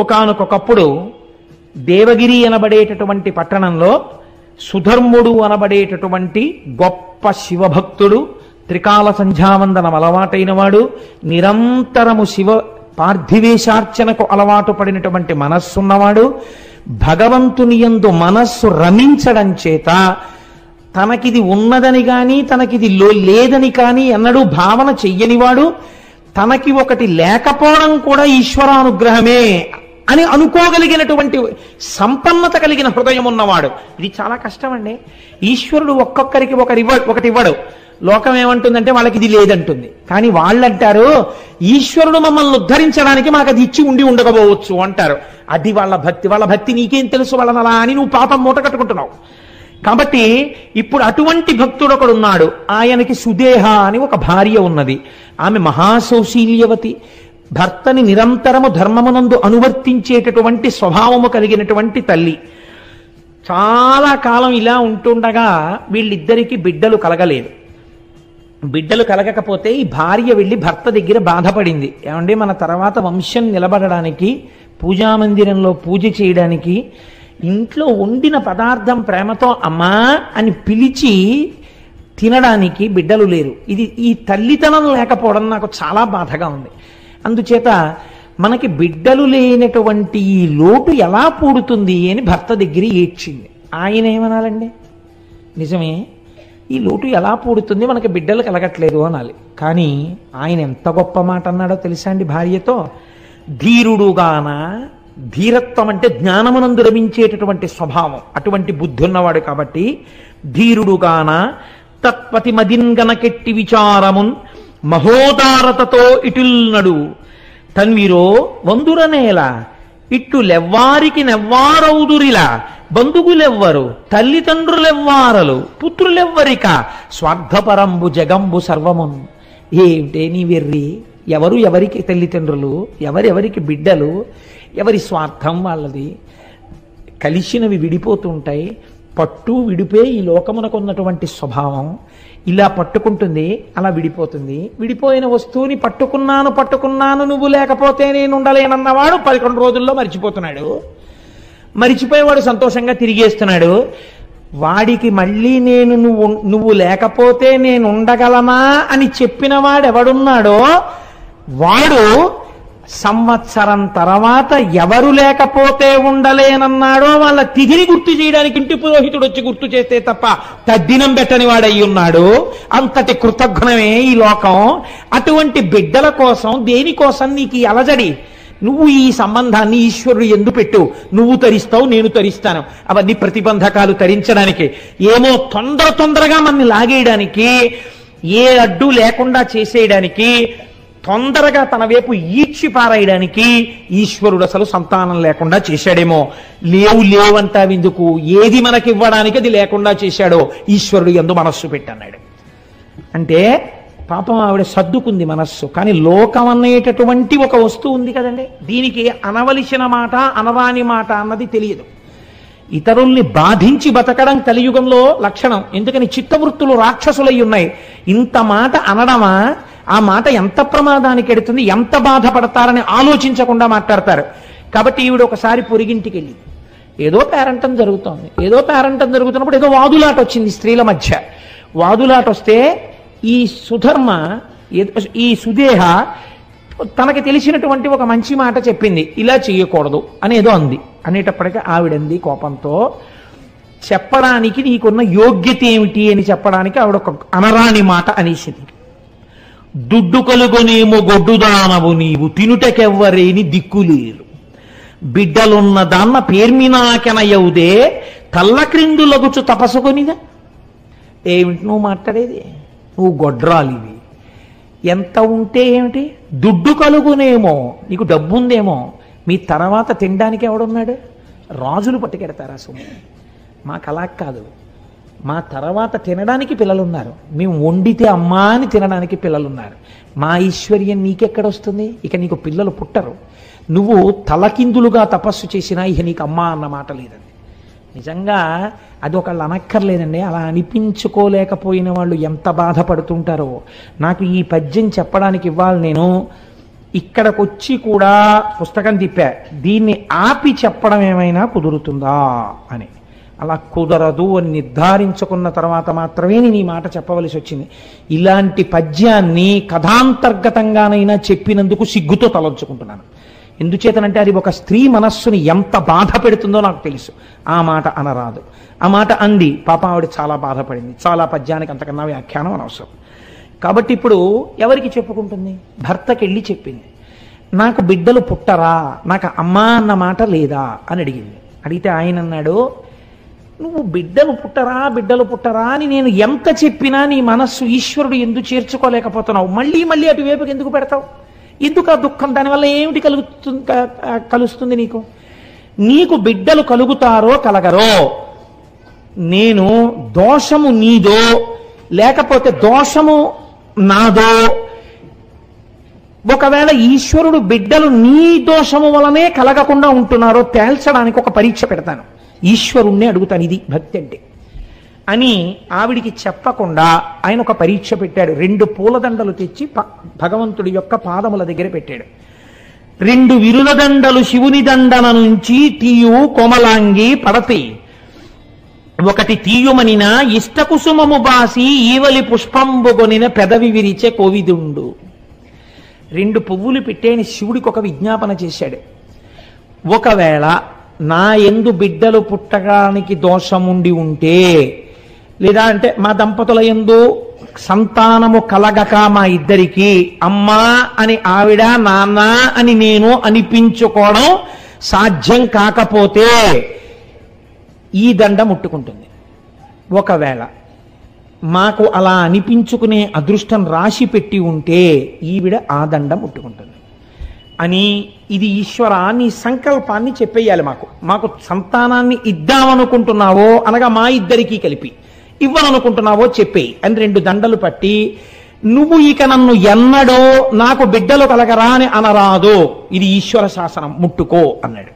ఒకానొకప్పుడు దేవగిరి అనబడేటటువంటి పట్టణంలో సుధర్ముడు అనబడేటటువంటి గొప్ప శివభక్తుడు, త్రికాల సంధ్యావందనం అలవాటైన వాడు, నిరంతరము శివ పార్థివేశార్చనకు అలవాటు పడినటువంటి మనస్సున్నవాడు, భగవంతుని యందు మనస్సు రమించడం చేత తనకిది ఉన్నదని కానీ తనకిది లేదని కానీ అన్నడు భావన చెయ్యనివాడు, తనకి ఒకటి లేకపోవడం కూడా ఈశ్వరానుగ్రహమే అని అనుకోగలిగినటువంటి సంపన్నత కలిగిన హృదయం ఉన్నవాడు. ఇది చాలా కష్టం అండి. ఈశ్వరుడు ఒక్కొక్కరికి ఒకటి ఇవ్వడు. లోకం ఏమంటుందంటే వాళ్ళకి ఇది లేదంటుంది. కానీ వాళ్ళంటారు ఈశ్వరుడు మమ్మల్ని ఉద్ధరించడానికి మాకు అది ఇచ్చి ఉండకపోవచ్చు అంటారు. అది వాళ్ళ భక్తి. వాళ్ళ భక్తి నీకేం తెలుసు వాళ్ళని అలా అని నువ్వు పాపం మూట కట్టుకుంటున్నావు. కాబట్టి ఇప్పుడు అటువంటి భక్తుడు ఒకడున్నాడు. ఆయనకి సుదేహ అని ఒక భార్య ఉన్నది. ఆమె మహాసౌశీల్యవతి, భర్తని నిరంతరము ధర్మమునందు అనువర్తించేటటువంటి స్వభావము కలిగినటువంటి తల్లి. చాలా కాలం ఇలా ఉంటుండగా వీళ్ళిద్దరికీ బిడ్డలు కలగలేదు. బిడ్డలు కలగకపోతే ఈ భార్య వెళ్ళి భర్త దగ్గర బాధపడింది. ఏమంటే మన తర్వాత వంశం నిలబడడానికి, పూజామందిరంలో పూజ చేయడానికి ఇంట్లో వండిన పదార్థం ప్రేమతో అమ్మా అని పిలిచి తినడానికి బిడ్డలు లేరు. ఈ తల్లితనం లేకపోవడం నాకు చాలా బాధగా ఉంది. అందుచేత మనకి బిడ్డలు లేనటువంటి ఈ లోటు ఎలా పూడుతుంది అని భర్త దగ్గర ఏడ్చింది. ఆయన ఏమనాలండి? నిజమే, ఈ లోటు ఎలా పూడుతుంది, మనకి బిడ్డలు కలగట్లేదు అనాలి. కానీ ఆయన ఎంత గొప్ప మాట అన్నాడో తెలుసా అండి భార్యతో? ధీరుడుగాన, ధీరత్వం అంటే జ్ఞానమునందు రమించేటటువంటి స్వభావం, అటువంటి బుద్ధి ఉన్నవాడు కాబట్టి ధీరుడుగాన తత్పతి మదింగనకెట్టి విచారమున్ మహోదారతతో ఇటుల్నడు తన్విరో వందురనేల ఇట్టు లెవ్వారికి నెవ్వారౌదురిలా బంధువులెవ్వరు తల్లిదండ్రులెవ్వారలు పుత్రులెవ్వరిక స్వార్థపరంబు జగంబు సర్వమున్. ఏమిటే నీ వెర్రి? ఎవరికి తల్లిదండ్రులు, ఎవరెవరికి బిడ్డలు, ఎవరి స్వార్థం వాళ్ళది. కలిసినవి విడిపోతుంటాయి. పట్టు విడిపే ఈ లోకమునకు ఉన్నటువంటి స్వభావం. ఇలా పట్టుకుంటుంది, అలా విడిపోతుంది. విడిపోయిన వస్తువుని పట్టుకున్నాను నువ్వు లేకపోతే నేను ఉండలేనన్నవాడు 11 రోజుల్లో మరిచిపోతున్నాడు. మరిచిపోయేవాడు సంతోషంగా తిరిగేస్తున్నాడు. వాడికి మళ్ళీ నువ్వు లేకపోతే నేను ఉండగలనా అని చెప్పిన వాడు ఎవడున్నాడో వాడు సంవత్సరం తర్వాత ఎవరు లేకపోతే ఉండలేనన్నాడో వాళ్ళ తిథిని గుర్తు చేయడానికి ఇంటి పురోహితుడు వచ్చి గుర్తు చేస్తే తప్ప తద్దినం పెట్టని వాడయి ఉన్నాడు. అంతటి కృతజ్ఞమే ఈ లోకం. అటువంటి బిడ్డల కోసం, దేనికోసం నీకు ఈ అలజడి? నువ్వు ఈ సంబంధాన్ని ఈశ్వరుడు ఎందు పెట్టు. నువ్వు తరిస్తావు, నేను తరిస్తాను. అవన్నీ ప్రతిబంధకాలు తరించడానికి, ఏమో తొందరగా మనల్ని లాగేయడానికి, ఏ అడ్డు లేకుండా చేసేయడానికి, తొందరగా తన వైపు ఈడ్చి పారాయడానికి ఈశ్వరుడు అసలు సంతానం లేకుండా చేశాడేమో. లేవంటావెందుకు? ఏది మనకి ఇవ్వడానికి అది లేకుండా చేశాడో ఈశ్వరుడు యందు మనస్సు పెట్టన్నాడు. అంటే పాపం ఆవిడ సర్దుకుంది మనస్సు. కానీ లోకం అనేటటువంటి ఒక వస్తువు ఉంది కదండి, దీనికి అనవలసిన మాట అనరాని మాట అన్నది తెలియదు. ఇతరుల్ని బాధించి బతకడం కలియుగంలో లక్షణం. ఎందుకని చిత్తవృత్తులు రాక్షసులై ఉన్నాయి. ఇంత మాట అనడమా? ఆ మాట ఎంత ప్రమాదానికి ఎడుతుంది, ఎంత బాధపడతారని ఆలోచించకుండా మాట్లాడతారు. కాబట్టి ఈవిడ ఒకసారి పొరిగింటికి వెళ్ళి ఏదో పేరంటం జరుగుతున్నప్పుడు ఏదో వాదులాట వచ్చింది స్త్రీల మధ్య. వాదులాట వస్తే ఈ సుదేహ తనకి తెలిసినటువంటి ఒక మంచి మాట చెప్పింది. ఇలా చెయ్యకూడదు అనేదో అంది. అనేటప్పటికీ ఆవిడంది కోపంతో, చెప్పడానికి నీకున్న యోగ్యత ఏమిటి అని చెప్పడానికి ఆవిడ ఒక అనరాని మాట అనేసింది. దుడ్డు కలుగొనేమో గొడ్డుదానవు నీవు తినుటకెవ్వరేని దిక్కులేరు బిడ్డలున్న దాన్న పేర్మినాకెనయవుదే తల్ల క్రిందులగుచు తపసుకొనిదా. ఏమిటి నువ్వు మాట్లాడేది? నువ్వు గొడ్రాలివి. ఎంత ఉంటే ఏమిటి? దుడ్డు కలుగునేమో, నీకు డబ్బు ఉందేమో, మీ తర్వాత తినడానికి ఎవడున్నాడు? రాజులు పట్టుకెడతారా సొమ్ము? మాకు అలా కాదు. మా తర్వాత తినడానికి పిల్లలున్నారు. మేము వండితే అమ్మా అని తినడానికి పిల్లలున్నారు. మా ఐశ్వర్యం నీకెక్కడొస్తుంది? ఇక నీకు పిల్లలు పుట్టరు. నువ్వు తలకిందులుగా తపస్సు చేసినా ఇక నీకు అమ్మా అన్న మాట లేదండి. నిజంగా అది ఒకళ్ళు అనక్కర్లేదండి. అలా అనిపించుకోలేకపోయిన వాళ్ళు ఎంత బాధపడుతుంటారో. నాకు ఈ పద్యం చెప్పడానికి ఇవ్వాలి నేను ఇక్కడికొచ్చి కూడా పుస్తకం తిప్పా, దీన్ని ఆపి చెప్పడం ఏమైనా కుదురుతుందా అని. అలా కుదరదు అని నిర్ధారించుకున్న తర్వాత మాత్రమే నేను ఈ మాట చెప్పవలసి వచ్చింది. ఇలాంటి పద్యాన్ని కథాంతర్గతంగానైనా చెప్పినందుకు సిగ్గుతో తలంచుకుంటున్నాను. ఎందుచేతనంటే అది ఒక స్త్రీ మనస్సుని ఎంత బాధ పెడుతుందో నాకు తెలుసు. ఆ మాట అనరాదు. ఆ మాట అంది, పాప ఆవిడ చాలా బాధపడింది. చాలా పద్యానికి అంతకన్నా వ్యాఖ్యానం అనవసరం. కాబట్టి ఇప్పుడు ఎవరికి చెప్పుకుంటుంది? భర్తకి వెళ్ళి చెప్పింది, నాకు బిడ్డలు పుట్టరా, నాకు అమ్మ అన్న మాట లేదా అని అడిగింది. అడిగితే ఆయన అన్నాడు, నువ్వు బిడ్డలు పుట్టరా అని నేను ఎంత చెప్పినా నీ మనస్సు ఈశ్వరుడు ఎందుకు చేర్చుకోలేకపోతున్నావు? మళ్ళీ మళ్ళీ అటువైపుకి ఎందుకు పెడతావు? ఎందుకు ఆ దుఃఖం? దానివల్ల ఏమిటి కలుస్తుంది నీకు? నీకు బిడ్డలు కలుగుతారో కలగరో, నేను దోషము నీదో లేకపోతే దోషము నాదో, ఒకవేళ ఈశ్వరుడు బిడ్డలు నీ దోషము వలనే కలగకుండా ఉంటున్నారో తేల్చడానికి ఒక పరీక్ష పెడతాను, ఈశ్వరుణ్ణి అడుగుతాను, ఇది భక్తి అంటే అని ఆవిడికి చెప్పకుండా ఆయన ఒక పరీక్ష పెట్టాడు. 2 పూలదండలు తెచ్చి భగవంతుడి యొక్క పాదముల దగ్గర పెట్టాడు. 2 విరుల దండలు శివుని దండల నుంచి తీయు కోమలాంగి పడతి, ఒకటి తీయుమనిన ఇష్టకుసుమము బాసి ఈవలి పుష్పంబుగొనిన పెదవి విరిచే కోవిదుండు. 2 పువ్వులు పెట్టేని శివుడికి ఒక విజ్ఞాపన చేశాడు. ఒకవేళ నా యందు బిడ్డలు పుట్టడానికి దోషముండి ఉంటే, లేదా అంటే మా దంపతుల యందు సంతానము కలగక మా ఇద్దరికి అమ్మా అని ఆవిడ, నాన్న అని నేను అనిపించుకోవడం సాధ్యం కాకపోతే ఈ దండ ముట్టుకుంటుంది. ఒకవేళ మాకు అలా అనిపించుకునే అదృష్టం రాసి పెట్టి ఉంటే ఈవిడ ఆ దండ ముట్టుకుంటుంది అని, ఇది ఈశ్వర నీ సంకల్పాన్ని చెప్పేయాలి. మాకు సంతానాన్ని ఇద్దామనుకుంటున్నావో అనగా మా ఇద్దరికీ కలిపి ఇవ్వాలనుకుంటున్నావో చెప్పేయి అని 2 దండలు పట్టి, నువ్వు ఇక నన్ను ఎన్నడో నాకు బిడ్డలు కలగరా అని అనరాదు, ఇది ఈశ్వర శాసనం, ముట్టుకో అన్నాడు.